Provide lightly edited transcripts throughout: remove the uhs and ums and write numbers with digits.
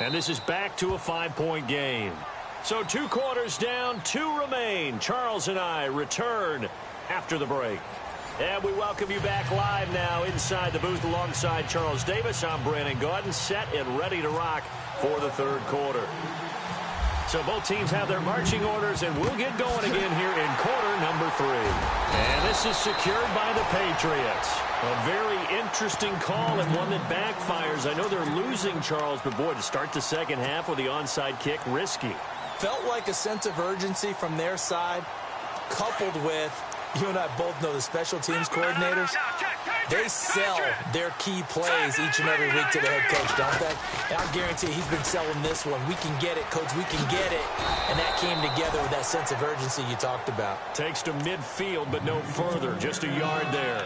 And this is back to a 5-point game. So 2 quarters down, 2 remain. Charles and I return after the break. And we welcome you back live now inside the booth alongside Charles Davis. I'm Brandon Gaudin, set and ready to rock for the 3rd quarter. So both teams have their marching orders, and we'll get going again here in quarter number 3. And this is secured by the Patriots. A very interesting call and one that backfires. I know they're losing, Charles, but boy, to start the second half with the onside kick, risky. Felt like a sense of urgency from their side, coupled with, you and I both know the special teams coordinators, they sell their key plays each and every week to the head coach, don't they? And I guarantee he's been selling this one. We can get it, coach, we can get it. And that came together with that sense of urgency you talked about. Takes to midfield, but no further, just a yard there.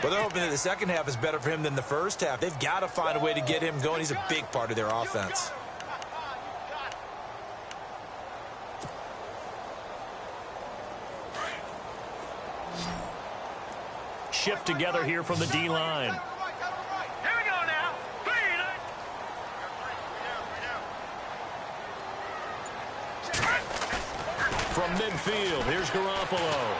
But they're hoping that the second half is better for him than the first half. They've got to find a way to get him going. He's a big part of their offense. Shift together here from the D-line. Here we go now. From midfield, here's Garoppolo.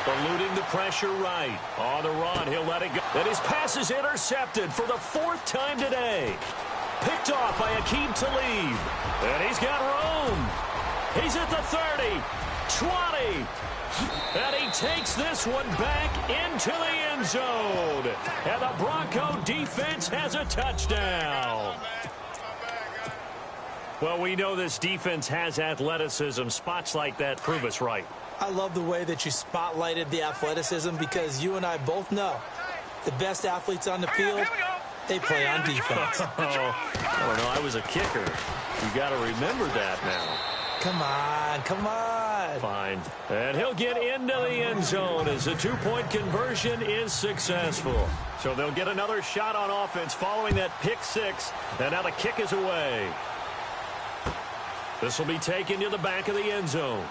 Eluding the pressure right. On the run, he'll let it go. And his pass is intercepted for the 4th time today. Picked off by Aqib Talib. And he's got room. He's at the 30, 20. And he takes this one back into the end zone. And the Bronco defense has a touchdown. Well, we know this defense has athleticism. Spots like that prove us right. I love the way that you spotlighted the athleticism because you and I both know the best athletes on the field, they play on defense. I don't know. I was a kicker. You got to remember that now. Come on, come on. Fine. And he'll get into the end zone as the 2-point conversion is successful. So they'll get another shot on offense following that pick 6. And now the kick is away. This will be taken to the back of the end zone.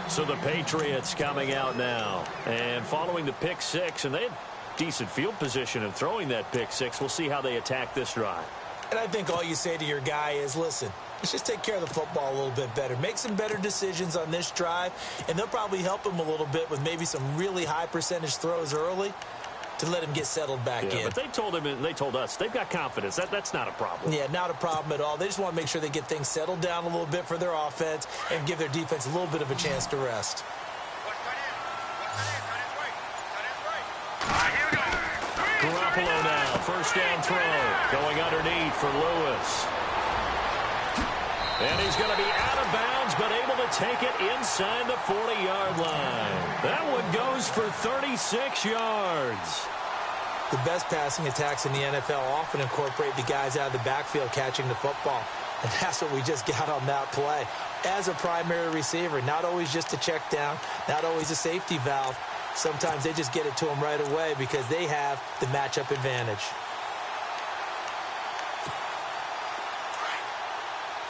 So the Patriots coming out now. And following the pick 6, and they had decent field position in throwing that pick 6. We'll see how they attack this drive. And I think all you say to your guy is, listen, let's just take care of the football a little bit better. Make some better decisions on this drive, and they'll probably help him a little bit with maybe some really high percentage throws early to let him get settled back in. But they told him, and they told us, they've got confidence. That's not a problem. Yeah, not a problem at all. They just want to make sure they get things settled down a little bit for their offense and give their defense a little bit of a chance to rest. Garoppolo now, 1st down throw, going underneath for Lewis. And he's going to be out of bounds, but able to take it inside the 40-yard line. That one goes for 36 yards. The best passing attacks in the NFL often incorporate the guys out of the backfield catching the football. And that's what we just got on that play. As a primary receiver, not always just a check down, not always a safety valve. Sometimes they just get it to them right away because they have the matchup advantage.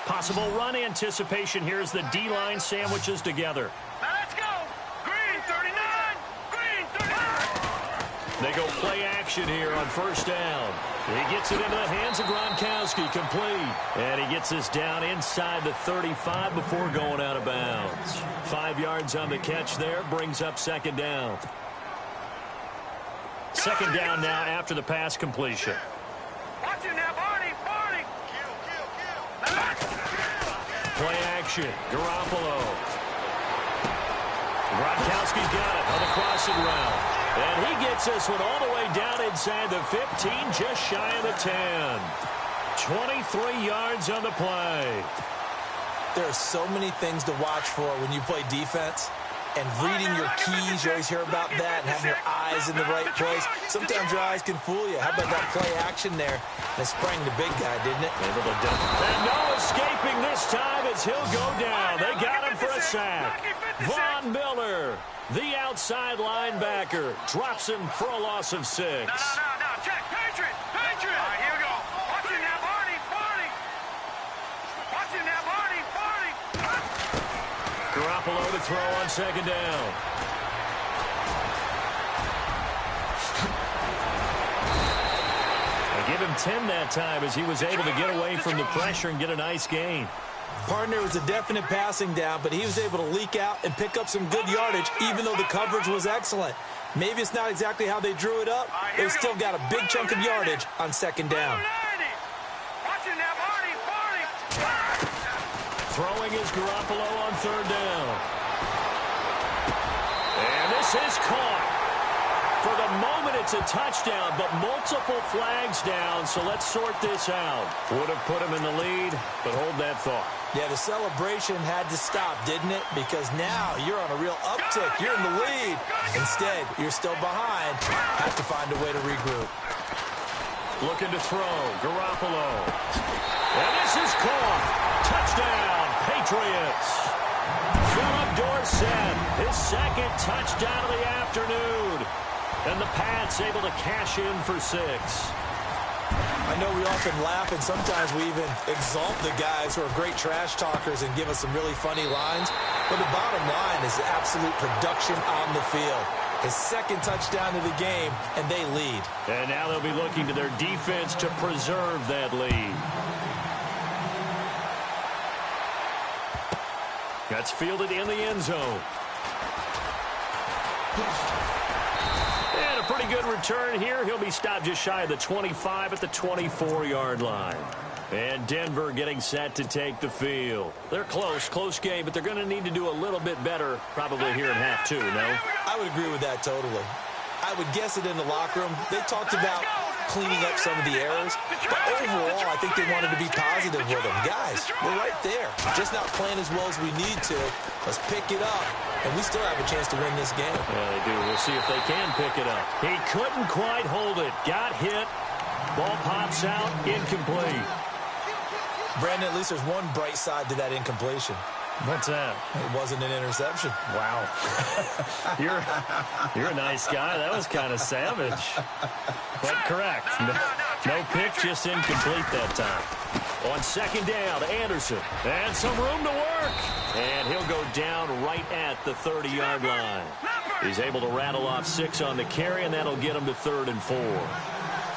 Possible run anticipation here as the D-line sandwiches together. Now let's go. Green 39. Green 39. They go play action here on 1st down. He gets it into the hands of Gronkowski, complete. And he gets this down inside the 35 before going out of bounds. 5 yards on the catch there, brings up 2nd down. 2nd down now after the pass completion. Watch it now, Barney. Barney. Play action, Garoppolo. Gronkowski's got it on the crossing route. And he gets this one all the way down inside the 15, just shy of the 10. 23 yards on the play. There are so many things to watch for when you play defense. And reading your keys, you always hear about that, and having your eyes in the right place. Sometimes your eyes can fool you. How about that play action there? And it sprang the big guy, didn't it? And no escaping this time as he'll go down. They got him for a sack. Von Miller, the outside linebacker, drops him for a loss of 6. No, check. Patriot. All right, here we go. Watch it now, Barney. Watch it now, Barney. Garoppolo to throw on 2nd down. Give him 10 that time as he was able to get away from the pressure and get a nice gain. Partner was a definite passing down, but he was able to leak out and pick up some good yardage, even though the coverage was excellent. Maybe it's not exactly how they drew it up, but they still got a big chunk of yardage on second down. Throwing is Garoppolo on third down. And this is caught. For the moment, it's a touchdown, but multiple flags down, so let's sort this out. Would have put him in the lead, but hold that thought. Yeah, the celebration had to stop, didn't it? Because now you're on a real uptick. You're in the lead. Instead, you're still behind. Have to find a way to regroup. Looking to throw. Garoppolo. And this is caught. Touchdown, Patriots. Philip Dorsett, his second touchdown of the afternoon. And the Pats able to cash in for 6. I know we often laugh, and sometimes we even exalt the guys who are great trash talkers and give us some really funny lines. But the bottom line is absolute production on the field. His second touchdown of the game, and they lead. And now they'll be looking to their defense to preserve that lead. That's fielded in the end zone. And a pretty good return here. He'll be stopped just shy of the 25 at the 24-yard line. And Denver getting set to take the field. They're close game, but they're going to need to do a little bit better probably here in half 2, no? I would agree with that totally. I would guess it in the locker room. They talked about cleaning up some of the errors, but overall, I think they wanted to be positive with them. Guys, we're right there. Just not playing as well as we need to. Let's pick it up, and we still have a chance to win this game. Yeah, they do. We'll see if they can pick it up. He couldn't quite hold it. Got hit. Ball pops out. Incomplete. Brandon, at least there's one bright side to that incompletion. What's that? It wasn't an interception. Wow. You're a nice guy. That was kind of savage. But correct. No pick, just incomplete that time. On second down, Anderson. And some room to work. And he'll go down right at the 30-yard line. He's able to rattle off 6 on the carry, and that'll get him to 3rd and 4.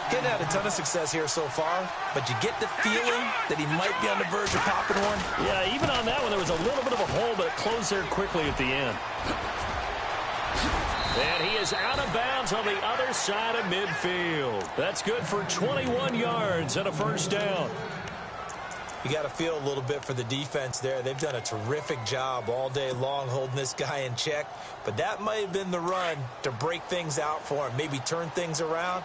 Getting had a ton of success here so far, but you get the feeling that he might be on the verge of popping one. Yeah, even on that one, there was a little bit of a hole, but it closed there quickly at the end. And he is out of bounds on the other side of midfield. That's good for 21 yards and a first down. You got to feel a little bit for the defense there. They've done a terrific job all day long holding this guy in check, but that might have been the run to break things out for him, maybe turn things around.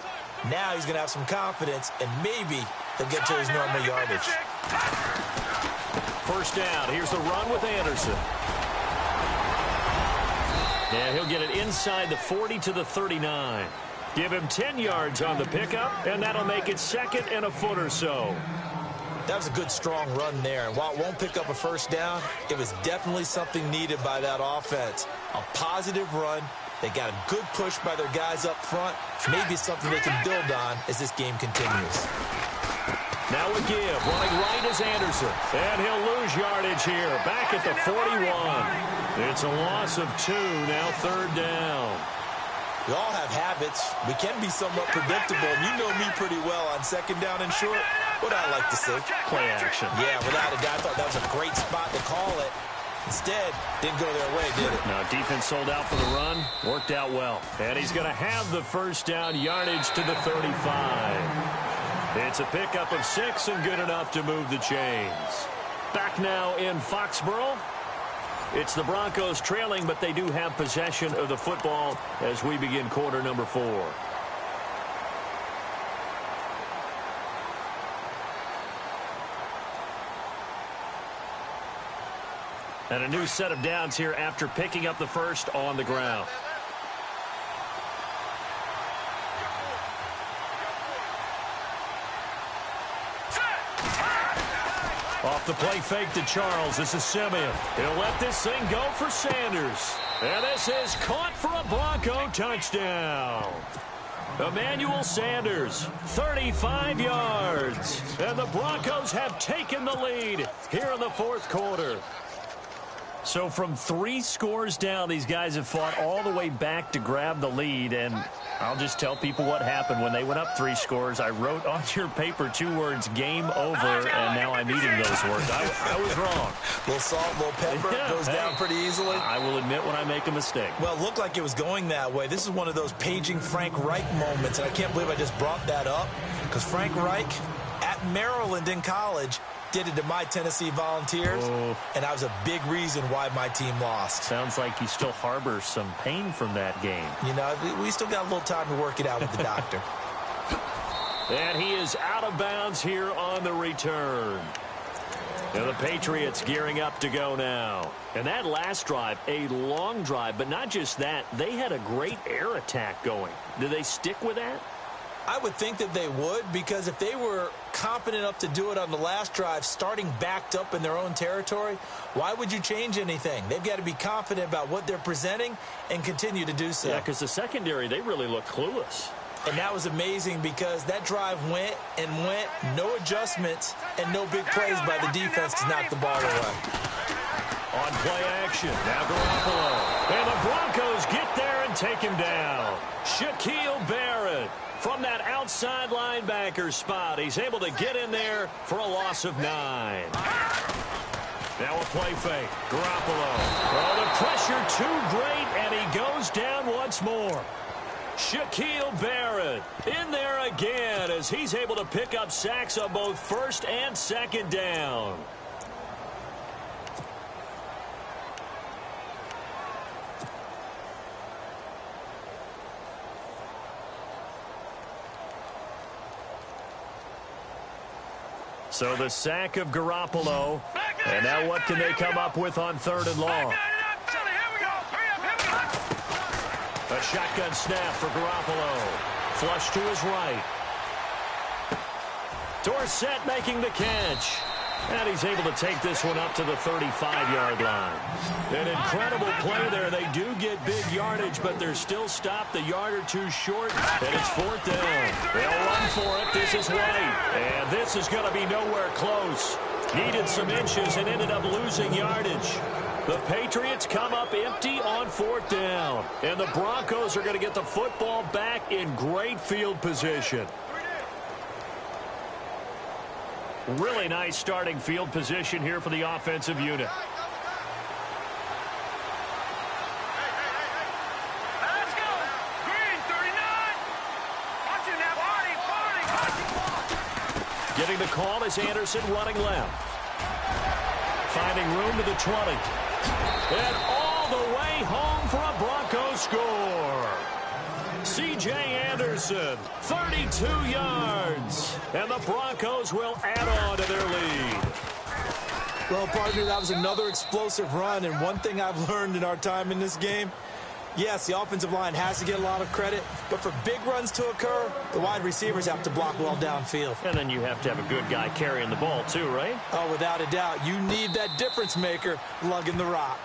Now he's going to have some confidence, and maybe he'll get to his normal yardage. First down. Here's the run with Anderson. And he'll get it inside the 40 to the 39. Give him 10 yards on the pickup, and that'll make it 2nd and a foot or so. That was a good, strong run there. And while it won't pick up a first down, it was definitely something needed by that offense. A positive run. They got a good push by their guys up front. Maybe something they can build on as this game continues. Now a give. Running right is Anderson. And he'll lose yardage here. Back at the 41. It's a loss of 2. Now 3rd down. We all have habits. We can be somewhat predictable. And you know me pretty well on second down and short. What I like to see. Play action. Yeah, without a doubt. I thought that was a great spot to call it. Instead, didn't go their way, did it? No, defense sold out for the run. Worked out well. And he's going to have the first down, yardage to the 35. It's a pickup of 6 and good enough to move the chains. Back now in Foxborough. It's the Broncos trailing, but they do have possession of the football as we begin quarter number 4. And a new set of downs here after picking up the first on the ground. Off the play fake to Charles. This is Simeon. He'll let this thing go for Sanders. And this is caught for a Bronco touchdown. Emmanuel Sanders, 35 yards. And the Broncos have taken the lead here in the 4th quarter. So from 3 scores down, these guys have fought all the way back to grab the lead, and I'll just tell people what happened when they went up 3 scores. I wrote on your paper 2 words, game over, and now I'm eating those words. I was wrong. Little salt, little pepper, goes down pretty easily. I will admit when I make a mistake. Well, it looked like it was going that way. This is one of those paging Frank Reich moments, and I can't believe I just brought that up, because Frank Reich at Maryland in college did it to my Tennessee Volunteers, and that was a big reason why my team lost. Sounds like you still harbor some pain from that game. You know, we still got a little time to work it out with the doctor. And he is out of bounds here on the return. And the Patriots gearing up to go now. And that last drive, a long drive, but not just that. They had a great air attack going. Did they stick with that? I would think that they would, because if they were competent enough to do it on the last drive, starting backed up in their own territory, why would you change anything? They've got to be confident about what they're presenting and continue to do so. Yeah, because the secondary, they really looked clueless. And that was amazing because that drive went and went, no adjustments, and no big plays by the defense to knock the ball away. On play action, now Garoppolo. And the Broncos get there and take him down. Shaquille Barrett. From that outside linebacker spot, he's able to get in there for a loss of 9. Now a play fake. Garoppolo. Oh, the pressure too great, and he goes down once more. Shaquille Barrett in there again as he's able to pick up sacks on both first and second down. So the sack of Garoppolo. And now what can they come up with on 3rd and long? A shotgun snap for Garoppolo. Flush to his right. Dorsett making the catch. And he's able to take this one up to the 35-yard line. An incredible play there. They do get big yardage, but they're still stopped a yard or 2 short. And it's 4th down. They'll run for it. This is White. And this is going to be nowhere close. Needed some inches and ended up losing yardage. The Patriots come up empty on 4th down. And the Broncos are going to get the football back in great field position. Really nice starting field position here for the offensive unit. Let's go. Green, 39. Watching that body. Getting the call is Anderson running left. Finding room to the 20. And all the way home for a Broncos score. C.J. Anderson, 32 yards. And the Broncos will add on to their lead. Well, partner, that was another explosive run. And one thing I've learned in our time in this game, yes, the offensive line has to get a lot of credit, but for big runs to occur, the wide receivers have to block well downfield. And then you have to have a good guy carrying the ball too, right? Oh, without a doubt. You need that difference maker lugging the rock.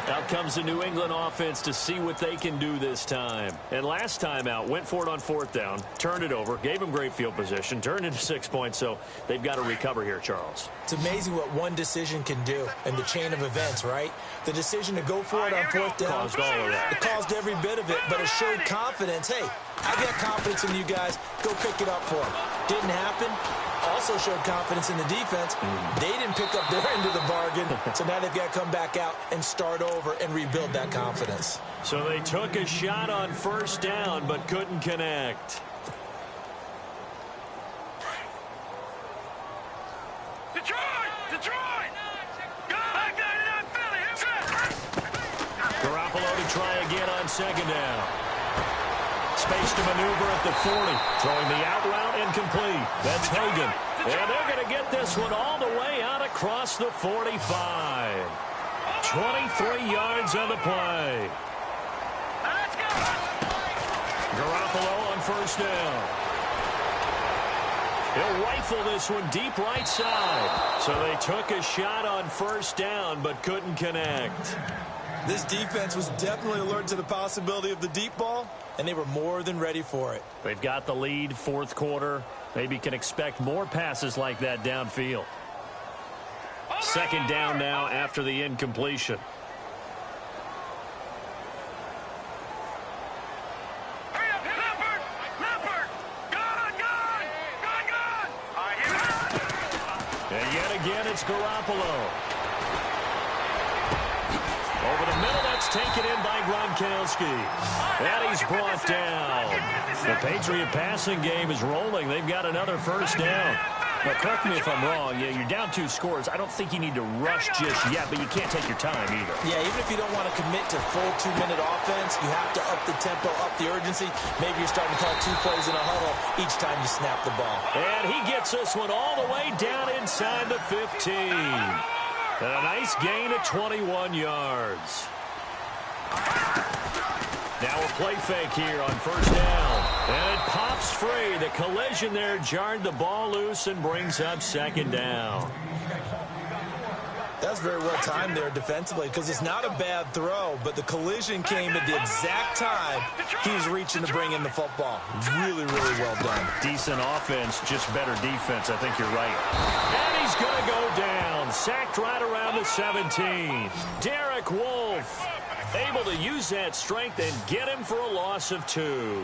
Out comes the New England offense to see what they can do this time. And last time out, went for it on 4th down, turned it over, gave them great field position, turned into 6 points, so they've got to recover here, Charles. It's amazing what one decision can do in the chain of events, right? The decision to go for it on 4th down, caused all of that. It caused every bit of it, but it showed confidence. Hey, I got confidence in you guys. Go pick it up for them. Didn't happen. Also showed confidence in the defense. They didn't pick up their end of the bargain, so now they've got to come back out and start over and rebuild that confidence. So they took a shot on 1st down but couldn't connect. Detroit! Garoppolo to try again on 2nd down. Space to maneuver at the 40. Throwing the out route incomplete. That's Hogan. And they're going to get this one all the way out across the 45. 23 yards on the play. Garoppolo on 1st down. He'll rifle this one deep right side. So they took a shot on 1st down but couldn't connect. This defense was definitely alert to the possibility of the deep ball, and they were more than ready for it. They've got the lead, 4th quarter. Maybe can expect more passes like that downfield. Second down now after the incompletion. And yet again, it's Garoppolo. Over the middle, that's taken in by Gronkowski. And he's brought down. The Patriot passing game is rolling. They've got another first down. Now, correct me if I'm wrong. Yeah, you're down 2 scores. I don't think you need to rush just yet, but you can't take your time either. Yeah, even if you don't want to commit to full 2-minute offense, you have to up the tempo, up the urgency. Maybe you're starting to call 2 plays in a huddle each time you snap the ball. And he gets this one all the way down inside the 15. And a nice gain of 21 yards. Now a play fake here on first down. And it pops free. The collision there jarred the ball loose and brings up second down. That's very well timed there defensively because it's not a bad throw, but the collision came at the exact time he was reaching to bring in the football. Really, really well done. Decent offense, just better defense. I think you're right. And he's going to go down. Sacked right around the 17. Derek Wolfe able to use that strength and get him for a loss of 2.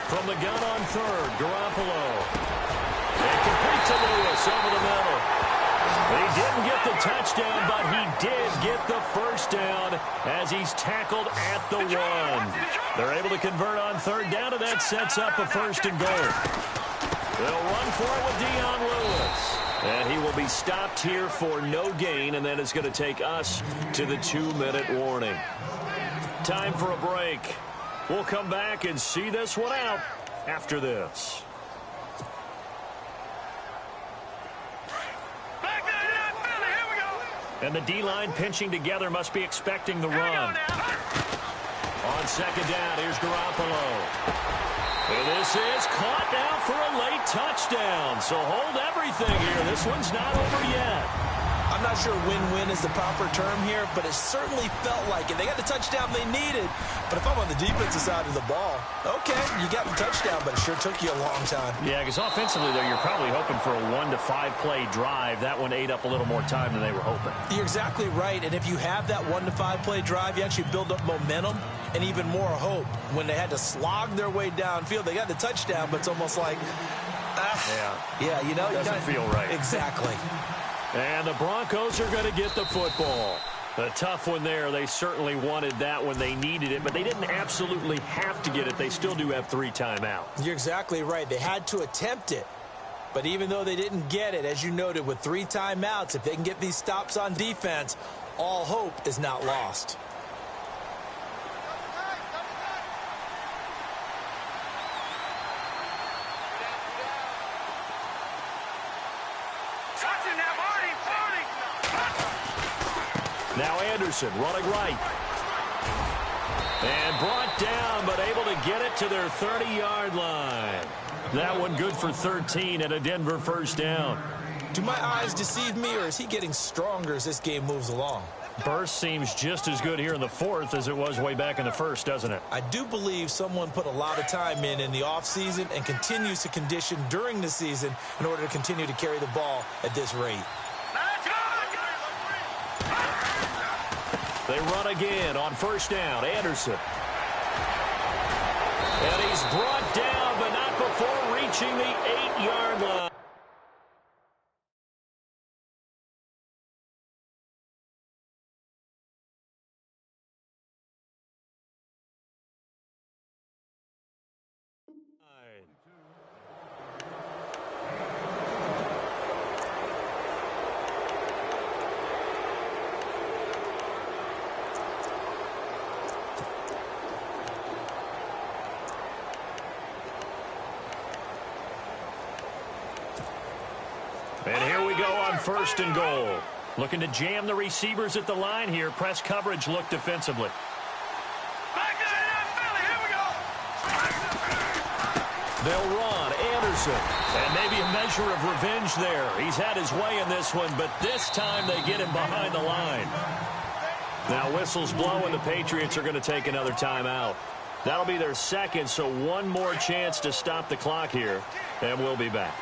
From the gun on third, Garoppolo. And complete to Lewis over the middle. He didn't get the touchdown, but he did get the first down as he's tackled at the 1. They're able to convert on third down, and that sets up a first and goal. They'll run for it with Dion Lewis. And he will be stopped here for no gain, and that is going to take us to the 2-minute warning. Time for a break. We'll come back and see this one out after this. And the D-line pinching together must be expecting the run. On second down, here's Garoppolo. And this is caught now for a late touchdown. So hold everything here. This one's not over yet. I'm not sure win-win is the proper term here, but it certainly felt like it. They got the touchdown they needed. But if I'm on the defensive side of the ball, okay, you got the touchdown, but it sure took you a long time. Yeah, because offensively, though, you're probably hoping for a 1 to 5 play drive. That one ate up a little more time than they were hoping. You're exactly right. And if you have that 1 to 5 play drive, you actually build up momentum and even more hope. When they had to slog their way downfield, they got the touchdown, but it's almost like, yeah, you know, doesn't feel right. Exactly. And the Broncos are going to get the football. A tough one there. They certainly wanted that when they needed it, but they didn't absolutely have to get it. They still do have 3 timeouts. You're exactly right. They had to attempt it. But even though they didn't get it, as you noted, with 3 timeouts, if they can get these stops on defense, all hope is not lost. Now Anderson running right. And brought down, but able to get it to their 30-yard line. That one good for 13 and a Denver first down. Do my eyes deceive me, or is he getting stronger as this game moves along? Burst seems just as good here in the 4th as it was way back in the 1st, doesn't it? I do believe someone put a lot of time in the offseason and continues to condition during the season in order to continue to carry the ball at this rate. They run again on first down. Anderson. And he's brought down, but not before reaching the 8-yard line. And here we go on first and goal. Looking to jam the receivers at the line here. Press coverage look defensively. They'll run. Anderson. And maybe a measure of revenge there. He's had his way in this one, but this time they get him behind the line. Now whistles blow, and the Patriots are going to take another timeout. That'll be their second, so one more chance to stop the clock here, and we'll be back.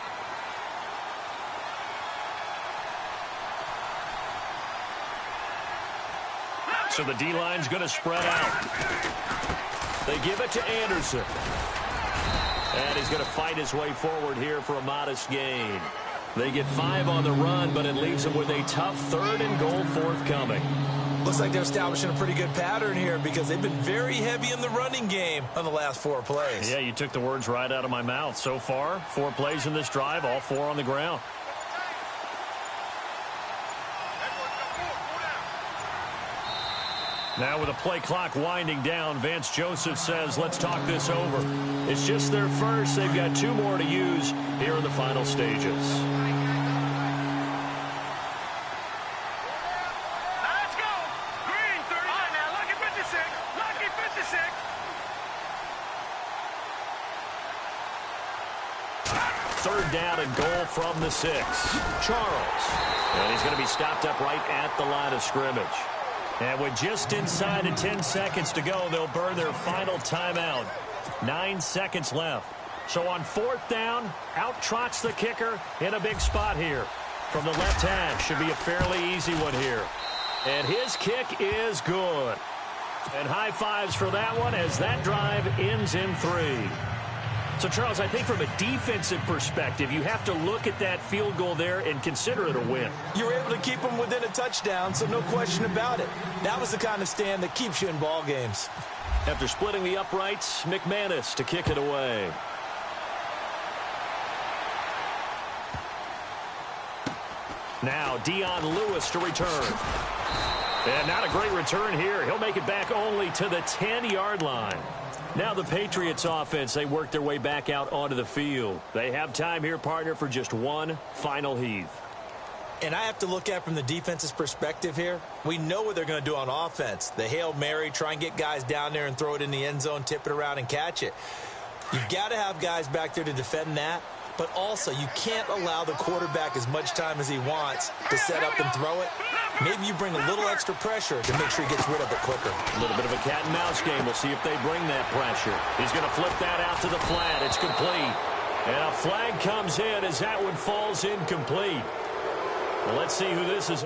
So the D-line's going to spread out. They give it to Anderson. And he's going to fight his way forward here for a modest gain. They get 5 on the run, but it leaves them with a tough 3rd and goal forthcoming. Looks like they're establishing a pretty good pattern here because they've been very heavy in the running game on the last 4 plays. Yeah, you took the words right out of my mouth. So far, 4 plays in this drive, all 4 on the ground. Now with the play clock winding down, Vance Joseph says, let's talk this over. It's just their first. They've got 2 more to use here in the final stages. Let's go. Green, 30. Now, lucky 56. Lucky 56. 3rd down and goal from the 6. Charles. And he's going to be stopped up right at the line of scrimmage. And with just inside of 10 seconds to go, they'll burn their final timeout. 9 seconds left. So on 4th down, out trots the kicker in a big spot here. From the left hash, should be a fairly easy one here. And his kick is good. And high fives for that one as that drive ends in 3. So, Charles, I think from a defensive perspective, you have to look at that field goal there and consider it a win. You were able to keep them within a touchdown, so no question about it. That was the kind of stand that keeps you in ball games. After splitting the uprights, McManus to kick it away. Now, Dion Lewis to return. And not a great return here. He'll make it back only to the 10-yard line. Now the Patriots offense, they work their way back out onto the field. They have time here, partner, for just one final heave. And I have to look at from the defense's perspective here. We know what they're going to do on offense. The Hail Mary, try and get guys down there and throw it in the end zone, tip it around and catch it. You've got to have guys back there to defend that. But also, you can't allow the quarterback as much time as he wants to set up and throw it. Maybe you bring a little extra pressure to make sure he gets rid of it quicker. A little bit of a cat and mouse game. We'll see if they bring that pressure. He's going to flip that out to the flat. It's complete. And a flag comes in as that one falls incomplete. Well, let's see who this is.